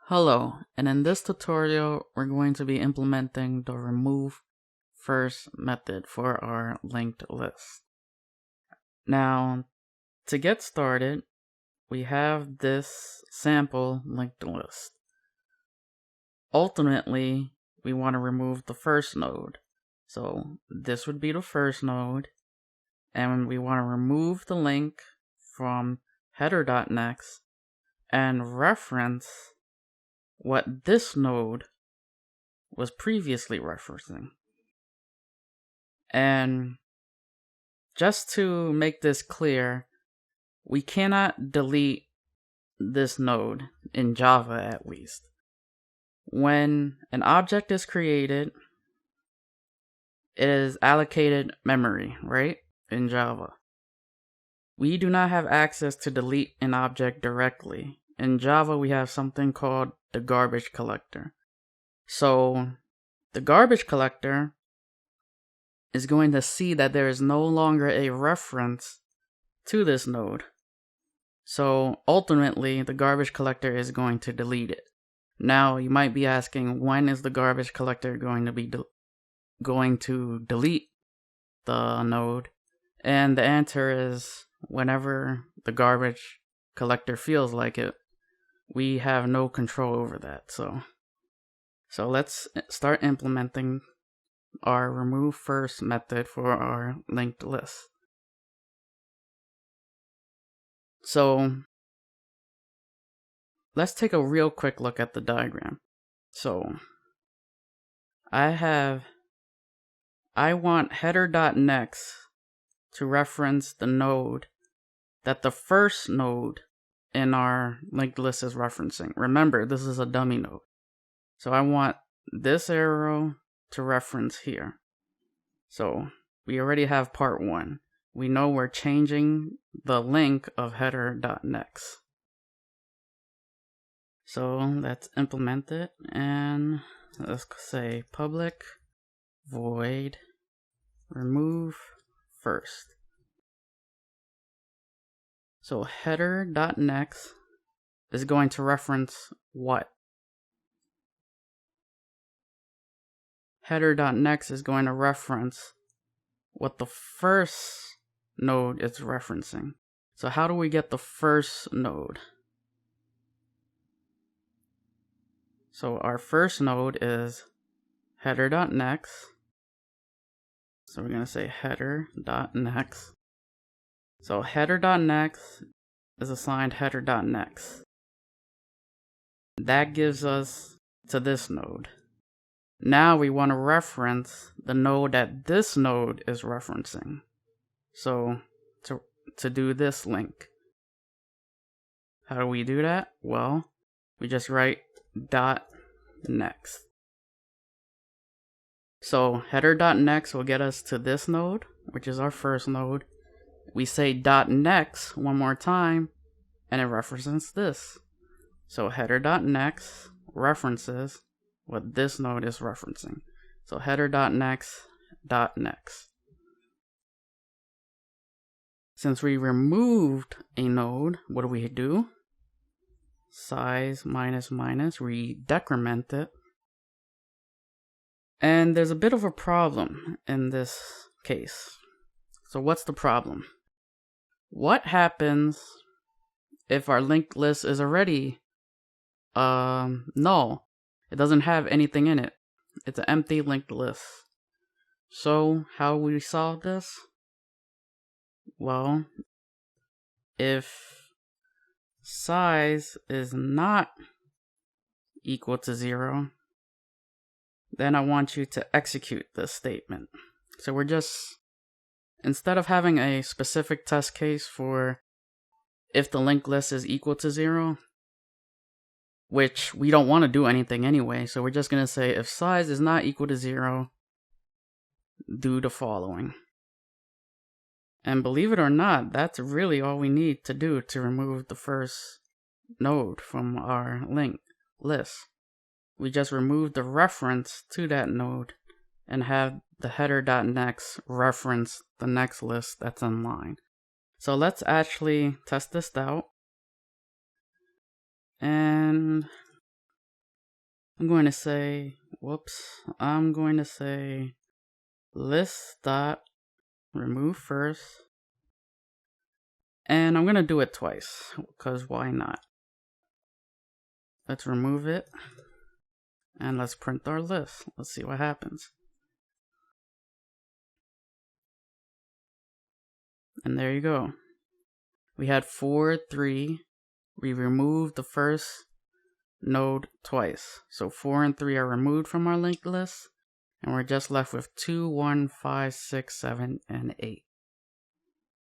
Hello, and in this tutorial, we're going to be implementing the RemoveFirst method for our linked list. Now, to get started, we have this sample linked list. Ultimately, we want to remove the first node. So this would be the first node, and we want to remove the link from header.next and reference what this node was previously referencing. And just to make this clear, we cannot delete this node in Java, at least. When an object is created, it is allocated memory, right? In Java. We do not have access to delete an object directly. In Java, we have something called the garbage collector. So the garbage collector is going to see that there is no longer a reference to this node. So ultimately, the garbage collector is going to delete it. Now, you might be asking, when is the garbage collector going to be delete the node? And the answer is whenever the garbage collector feels like it. We have no control over that. So let's start implementing our RemoveFirst method for our linked list. So let's take a real quick look at the diagram. So I want header.next to reference the node that the first node in our linked list is referencing. Remember, this is a dummy node. So I want this arrow to reference here. So we already have part one. We know we're changing the link of header.next. So let's implement it, and let's say public void remove first. So header.next is going to reference what? Header.next is going to reference what the first node is referencing. So how do we get the first node? So our first node is header.next. So we're going to say header.next. So header.next is assigned header.next. That gives us to this node. Now we want to reference the node that this node is referencing. So to do this link, how do we do that? Well, we just write .next. So header.next will get us to this node, which is our first node. We say .next one more time, and it references this. So header.next references what this node is referencing. So header.next. Since we removed a node, what do? Size minus, we decrement it. And there's a bit of a problem in this case. So what's the problem? What happens if our linked list is already null? It doesn't have anything in it. It's an empty linked list. So how we solve this? Well, if size is not equal to 0, then I want you to execute this statement. So we're just, instead of having a specific test case for if the linked list is equal to 0, which we don't want to do anything anyway, so we're just going to say if size is not equal to 0, do the following. And believe it or not, that's really all we need to do to remove the first node from our linked list. We just remove the reference to that node and have the header.next reference the next list that's in line. So let's actually test this out. And I'm going to say, I'm going to say list.RemoveFirst. And I'm going to do it twice, because why not? Let's remove it. And let's print our list. Let's see what happens. And there you go. We had 4, 3. We removed the first node twice. So 4 and 3 are removed from our linked list. And we're just left with 2, 1, 5, 6, 7, and 8.